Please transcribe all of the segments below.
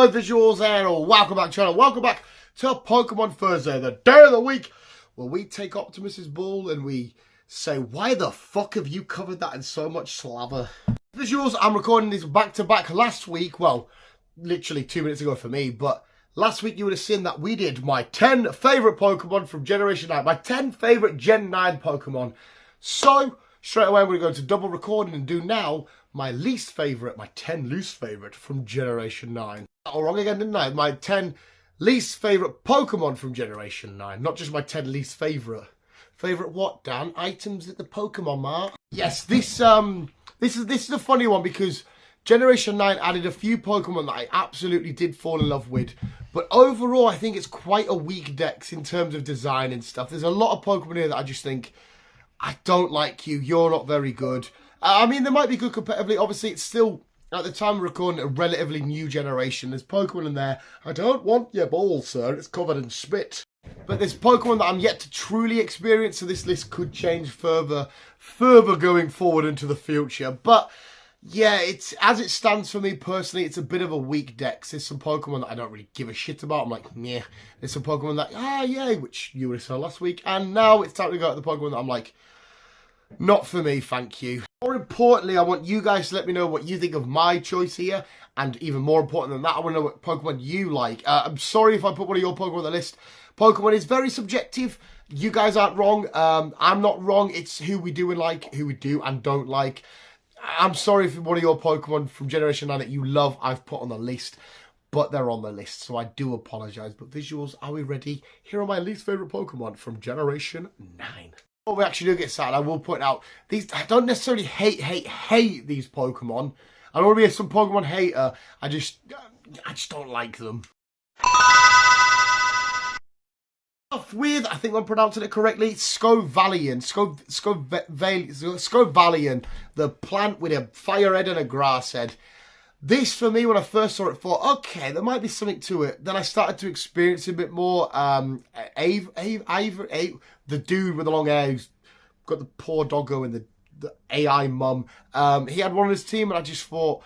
Hello visuals and welcome back channel. Welcome back to Pokemon Thursday, the day of the week where we take Optimus's ball and we say, why the fuck have you covered that in so much slather? Visuals, I'm recording this back to back. Last week, well, literally 2 minutes ago for me, but last week you would have seen that we did my 10 favourite Pokemon from Generation 9, my 10 favourite Gen 9 Pokemon. So, straight away we're going to double recording and do now my least favourite, my 10 least favourite from Generation 9. Oh, wrong again, didn't I? My 10 least favourite Pokemon from Generation 9, not just my 10 least favourite. Favourite what, Dan? Items at the Pokemon Mart? Yes, this is a funny one because Generation 9 added a few Pokemon that I absolutely did fall in love with. But overall, I think it's quite a weak dex in terms of design and stuff. There's a lot of Pokemon here that I just think, I don't like you, you're not very good. I mean, they might be good competitively. Obviously, it's still, at the time of recording, a relatively new generation. There's Pokemon in there. I don't want your ball, sir. It's covered in spit. But there's Pokemon that I'm yet to truly experience, so this list could change further going forward into the future. But yeah, it's as it stands for me personally, it's a bit of a weak dex. There's some Pokemon that I don't really give a shit about. I'm like, yeah. There's some Pokemon that, yay, which you would have saw last week. And now it's time to go to the Pokemon that I'm like, not for me, thank you. More importantly, I want you guys to let me know what you think of my choice here. And even more important than that, I want to know what Pokemon you like. I'm sorry if I put one of your Pokemon on the list. Pokemon is very subjective. You guys aren't wrong. I'm not wrong. It's who we do and like, who we do and don't like. I'm sorry if one of your Pokemon from Generation 9 that you love I've put on the list. But they're on the list, so I do apologise. But visuals, are we ready? Here are my least favourite Pokemon from Generation 9. Before we actually do get started, I will point out, these, I don't necessarily hate these Pokemon. I don't want to be some Pokemon hater. I just don't like them. Off with, I think I'm pronouncing it correctly, Scovalion. Scovalion, the plant with a fire head and a grass head. This, for me, when I first saw it, thought, okay, there might be something to it. Then I started to experience it a bit more. The dude with the long hair who's got the poor doggo and the AI mum. He had one on his team, and I just thought,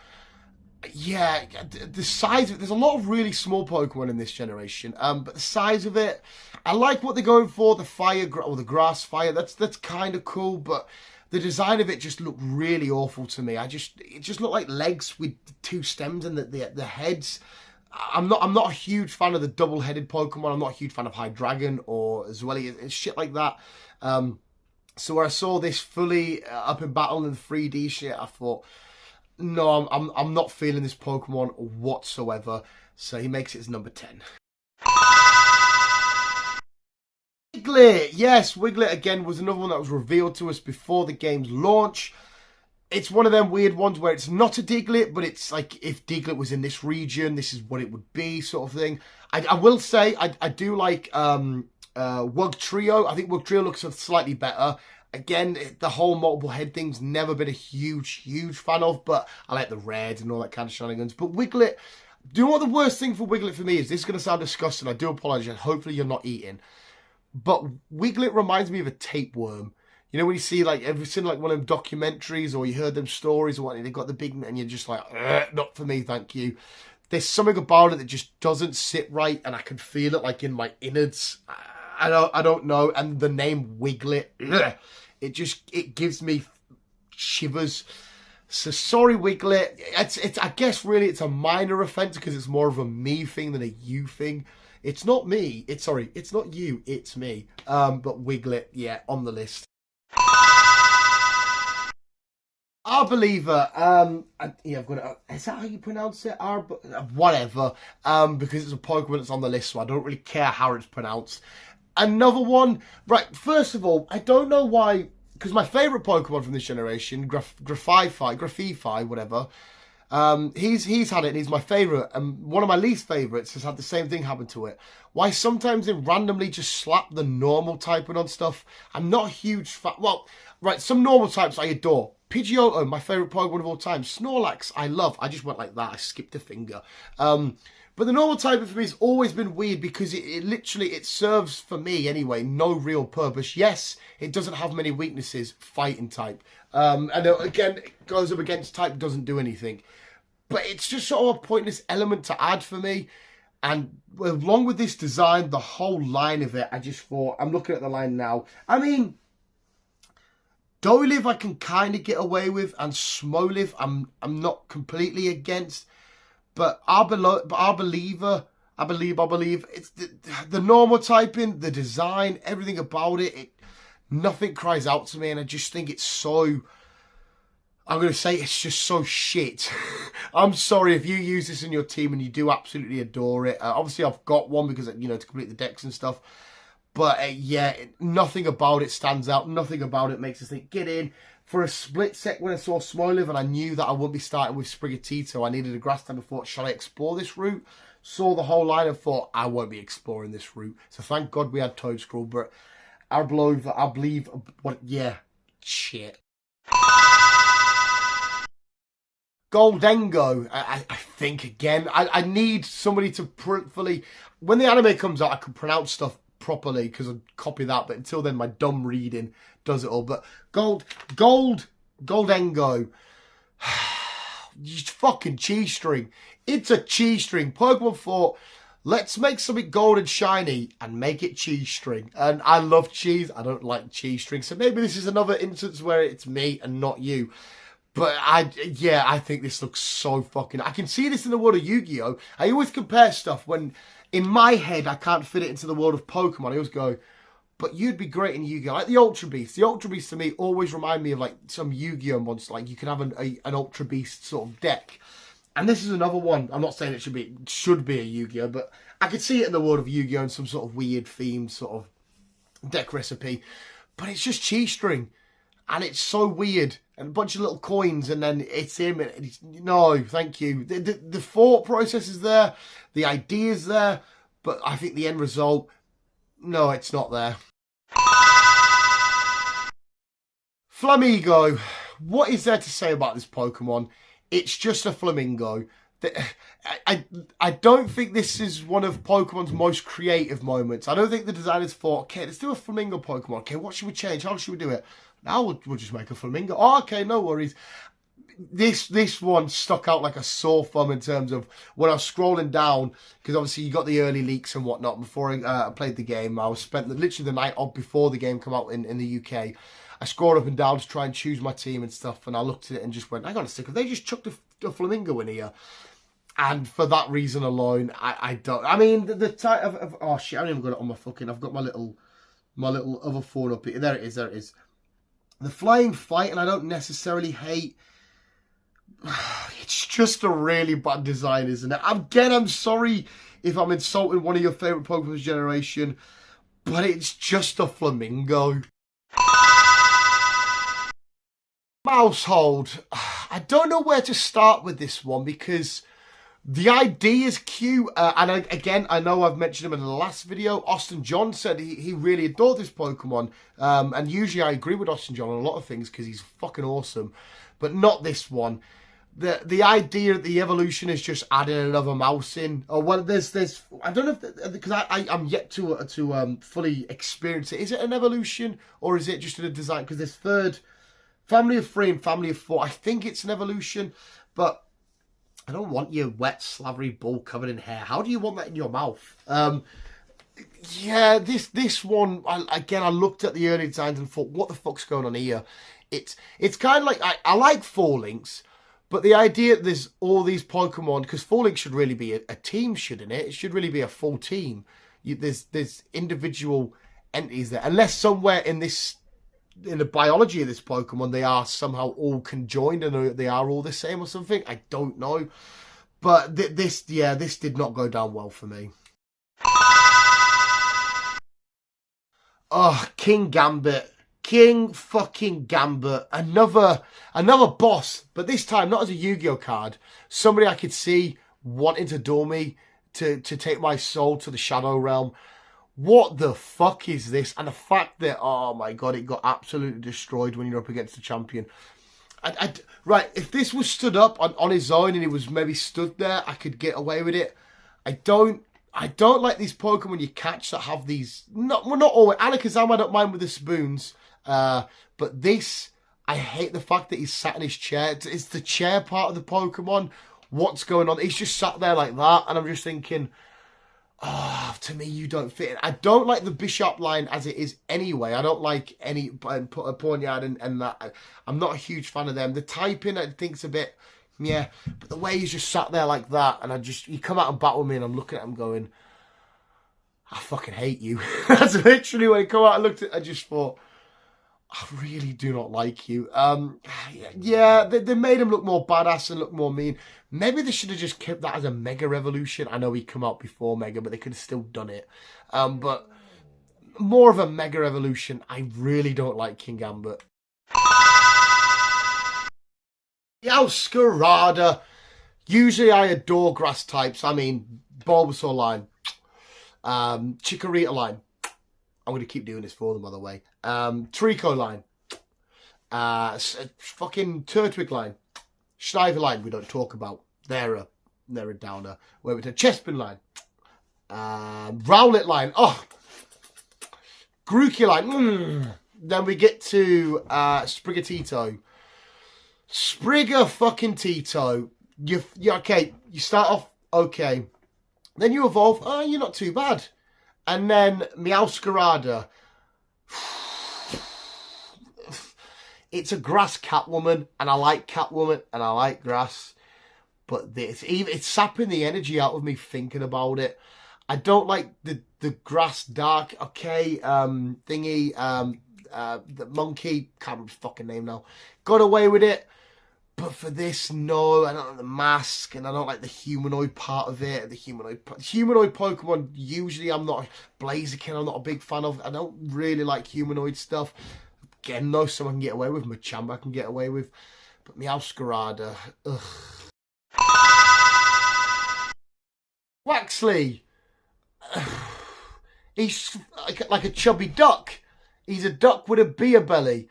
yeah, the size of it, there's a lot of really small Pokemon in this generation. But the size of it, I like what they're going for. The fire, or the grass fire, that's kind of cool, but the design of it just looked really awful to me. It just looked like legs with two stems and the heads. I'm not a huge fan of the double-headed Pokemon. I'm not a huge fan of Hydreigon or Zweilous and shit like that. So where I saw this fully up in battle in 3D shit, I thought, no, I'm not feeling this Pokemon whatsoever. So he makes it as number 10. Wiglet, yes, Wiglet again was another one that was revealed to us before the game's launch. It's one of them weird ones where it's not a Diglett, but it's like if Diglett was in this region, this is what it would be, sort of thing. I will say I do like Wugtrio. I think Wugtrio looks slightly better. Again, the whole multiple head thing's never been a huge fan of, but I like the red and all that kind of shenanigans. But Wiglet, do you know what the worst thing for Wiglet for me is? This is going to sound disgusting. I do apologise. Hopefully you're not eating. But Wiglet reminds me of a tapeworm. You know when you see, like, have you seen, like, one of them documentaries or you heard them stories or what, they've got the big, and you're just like, not for me, thank you. There's something about it that just doesn't sit right, and I can feel it, like, in my innards. I don't know. And the name Wiglet, it gives me shivers. So sorry, Wiglet. It's I guess really it's a minor offence because it's more of a me thing than a you thing. It's not me. It's not you. It's me. But Wiglet, yeah, on the list. Arbeliever. Yeah, I've got it. Is that how you pronounce it? Whatever. Because it's a Pokemon that's on the list, so I don't really care how it's pronounced. Another one. Right. First of all, I don't know why. Because my favourite Pokemon from this generation, Grafify, whatever. He's had it and he's my favourite, and one of my least favourites has had the same thing happen to it. Why sometimes they randomly just slap the normal typing on stuff. I'm not a huge fan. Well, right, some normal types I adore. Pidgeotto, my favourite Pokemon of all time. Snorlax, I love. I just went like that. I skipped a finger. But the normal typing for me has always been weird because it literally serves, for me anyway, no real purpose. Yes, it doesn't have many weaknesses, fighting type. And again, it goes up against type, doesn't do anything. But it's just sort of a pointless element to add for me. And along with this design, the whole line of it, I just thought, I'm looking at the line now. I mean, Dolive I can kind of get away with, and Smoliv I'm not completely against. But I believe, it's the normal typing, the design, everything about it, nothing cries out to me, and I just think it's so... I'm going to say it's just so shit. I'm sorry if you use this in your team and you do absolutely adore it. Obviously, I've got one because, to complete the decks and stuff. But, yeah, nothing about it stands out. Nothing about it makes us think, get in. For a split sec when I saw Smoliv and I knew that I wouldn't be starting with Sprigatito, I needed a grass type. I thought, shall I explore this route? Saw the whole line and thought, I won't be exploring this route. So thank God we had Toadscruel. But I believe, shit. Goldengo, I think, again. I need somebody to fully... When the anime comes out, I can pronounce stuff properly because I copy that. But until then, my dumb reading does it all. But Goldengo. Fucking cheese string. It's a cheese string. Pokemon thought, let's make something gold and shiny and make it cheese string. And I love cheese. I don't like cheese string. So maybe this is another instance where it's me and not you. But I think this looks so fucking... I can see this in the world of Yu-Gi-Oh! I always compare stuff when, in my head, I can't fit it into the world of Pokemon. I always go, but you'd be great in Yu-Gi-Oh! Like the Ultra Beast. The Ultra Beast, to me, always remind me of, like, some Yu-Gi-Oh! Monster. Like, you can have an Ultra Beast sort of deck. And this is another one. I'm not saying it should be a Yu-Gi-Oh! But I could see it in the world of Yu-Gi-Oh! In some sort of weird themed sort of deck recipe. But it's just cheese string. And it's so weird. And a bunch of little coins, and then it's him. And no, thank you. The thought process is there. The idea is there. But I think the end result, no, it's not there. Flamigo. What is there to say about this Pokemon? It's just a flamingo. I don't think this is one of Pokemon's most creative moments. I don't think the designers thought, okay, let's do a flamingo Pokemon. Okay, what should we change? How should we do it? Now we'll just make a flamingo. Oh, okay, no worries. This one stuck out like a sore thumb in terms of when I was scrolling down, because obviously you got the early leaks and whatnot before I played the game. I was spent literally the night of before the game came out in the UK. I scrolled up and down to try and choose my team and stuff, and I looked at it and just went, hang on a second, they just chucked a flamingo in here. And for that reason alone, I don't... I mean, the type of... Oh, shit, I haven't even got it on my fucking... I've got my little other phone up here. There it is. The flying fight, and I don't necessarily hate... It's just a really bad design, isn't it? Again, I'm sorry if I'm insulting one of your favourite Pokemon's generation, but it's just a flamingo. Mousehold. I don't know where to start with this one because the idea is cute. And again, I know I've mentioned him in the last video. Austin John said he really adored this Pokemon. And usually I agree with Austin John on a lot of things because he's fucking awesome. But not this one. The idea that the evolution is just adding another mouse in. Or well, there's I don't know if because I'm yet to fully experience it. Is it an evolution or is it just a design? Because there's third family of 3 and family of 4. I think it's an evolution, but I don't want your wet slavery bull covered in hair. How do you want that in your mouth? Yeah, this one I looked at the early designs and thought, what the fuck's going on here? It's kind of like I like 4 links. But the idea that there's all these Pokemon, because 4 links should really be a team, shouldn't it? It should really be a full team. There's individual entities there. Unless somewhere in the biology of this Pokemon, they are somehow all conjoined and they are all the same or something. I don't know. But this did not go down well for me. Oh, King Gambit. King fucking Gambit. Another boss, but this time not as a Yu-Gi-Oh card. Somebody I could see wanting to duel me, to take my soul to the Shadow Realm. What the fuck is this? And the fact that, oh my god, it got absolutely destroyed when you're up against the champion. Right, if this was stood up on his own and he was maybe stood there, I could get away with it. I don't like these Pokemon you catch that have these... Not always. Alakazam I don't mind with the spoons. But this, I hate the fact that he's sat in his chair. It's the chair part of the Pokemon. what's going on. He's just sat there like that, and I'm just thinking, oh, to me, you don't fit in. I don't like the Bishop line as it is anyway. I don't like any Ponyard and that. I'm not a huge fan of them. The typing, I think's a bit, yeah. But the way he's just sat there like that, and you come out and battle me, and I'm looking at him going, I fucking hate you. That's literally when he come out and looked at. I just thought, I really do not like you. Yeah, they made him look more badass and look more mean. Maybe they should have just kept that as a Mega Revolution. I know he come out before Mega, but they could have still done it. But more of a Mega Revolution. I really don't like King Gambit. Meowscarada. Usually I adore grass types. I mean, Bulbasaur line. Chikorita line. I'm going to keep doing this for them, by the way. Trico line. Fucking Turtwig line. Schneider line, we don't talk about. They're a downer. Where we to Chespin line. Rowlet line. Oh. Grookey line. Then we get to Sprigatito. Sprigga fucking Tito. You okay. You start off okay. Then you evolve. Oh, you're not too bad. And then Meowscarada. It's a grass Catwoman, and I like Catwoman, and I like grass. But it's sapping the energy out of me thinking about it. I don't like the grass dark, okay, thingy, the monkey, can't remember his fucking name now. Got away with it. But for this, no, I don't like the mask, and I don't like the humanoid part of it. The humanoid Pokemon, usually I'm not, Blaziken, I'm not a big fan of. I don't really like humanoid stuff. Again, though, some I can get away with. Machamp I can get away with. But Meowscarada, ugh. Waxley. He's like a chubby duck. He's a duck with a beer belly.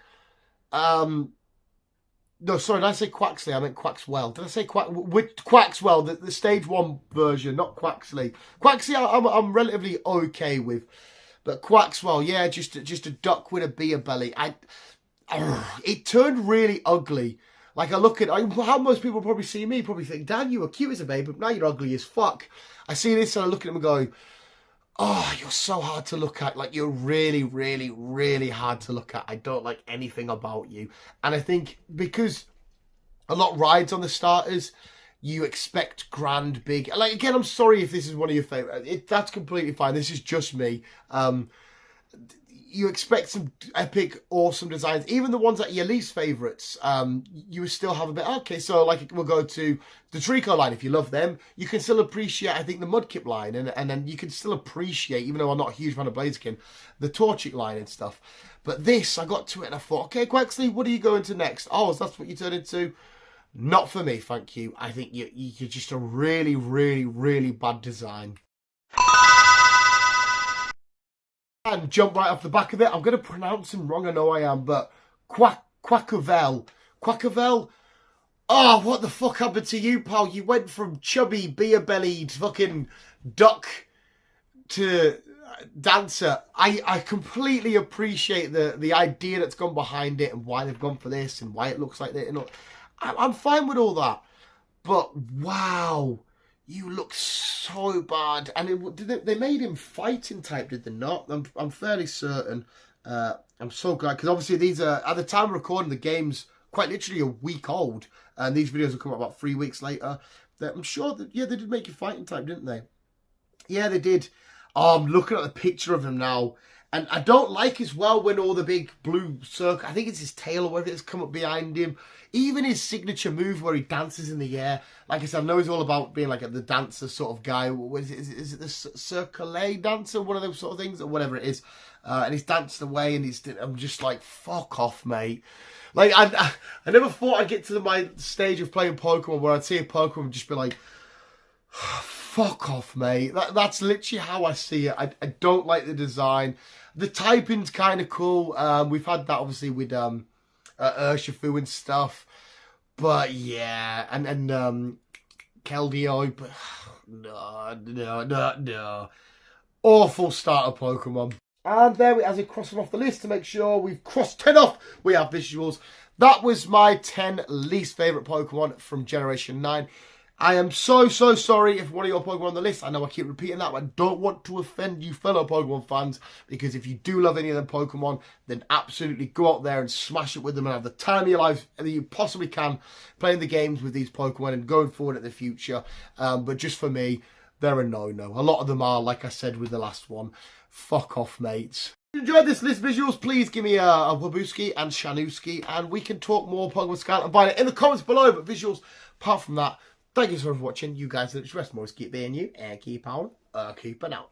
No, sorry, did I say Quaxley? I meant Quaxwell. Did I say Quaxwell, the stage 1 version, not Quaxley. Quaxley I'm relatively okay with. But Quaxwell, yeah, just a duck with a beer belly. It turned really ugly. Like, I look at how most people probably see me, probably think, Dan, you were cute as a babe, but now you're ugly as fuck. I see this and I look at him and go, oh, you're so hard to look at. Like, you're really, really, really hard to look at. I don't like anything about you. And I think because a lot rides on the starters, you expect grand, big. Like, again, I'm sorry if this is one of your favourite. That's completely fine. This is just me. You expect some epic, awesome designs. Even the ones that are your least favourites, you still have a bit. Okay, so like we'll go to the Trico line. If you love them, you can still appreciate, I think, the Mudkip line. And then you can still appreciate, even though I'm not a huge fan of Blaziken, the Torchic line and stuff. But this, I got to it and I thought, okay, Quaxley, what are you going to next? Oh, so that's what you turn into? Not for me, thank you. I think you're just a really, really, really bad design. And jump right off the back of it. I'm going to pronounce him wrong, I know I am, but Quackovel. Quackovel? Oh, what the fuck happened to you, pal? You went from chubby, beer-bellied fucking duck to dancer. I completely appreciate the idea that's gone behind it and why they've gone for this and why it looks like that. You know, I'm fine with all that. But, wow. You look so bad. And they made him fighting type, did they not? I'm fairly certain. I'm so glad. Because obviously these are, at the time of recording, the game's quite literally a week old. And these videos will come out about 3 weeks later. I'm sure that, yeah, they did make you fighting type, didn't they? Yeah, they did. Oh, I'm looking at the picture of him now. And I don't like as well when all the big blue circle, I think it's his tail or whatever it's come up behind him. Even his signature move where he dances in the air. Like I said, I know he's all about being like the dancer sort of guy. Is it the circle dancer? One of those sort of things or whatever it is. And he's danced away and I'm just like, fuck off, mate. Like, I never thought I'd get to my stage of playing Pokemon where I'd see a Pokemon and just be like, fuck off, mate. That's literally how I see it. I don't like the design. The typing's kind of cool. We've had that obviously with Urshifu and stuff. But yeah, and Keldeo, but no. Awful starter Pokemon. And there we, as we cross them off the list to make sure we've crossed 10 off, we have visuals. That was my 10 least favourite Pokemon from Generation 9. I am so sorry if one of your Pokemon on the list. I know I keep repeating that, but I don't want to offend you fellow Pokemon fans, because if you do love any of them Pokemon, then absolutely go out there and smash it with them and have the time of your life that you possibly can playing the games with these Pokemon and going forward in the future. But just for me, they're a no-no. A lot of them are, like I said with the last one, fuck off, mates. If you enjoyed this list visuals, please give me a Wabuski and Shanuski, and we can talk more Pokemon Scarlet and Violet in the comments below. But visuals, apart from that, thank you so much for watching. You guys, the rest more keep being you and keep on keeping out.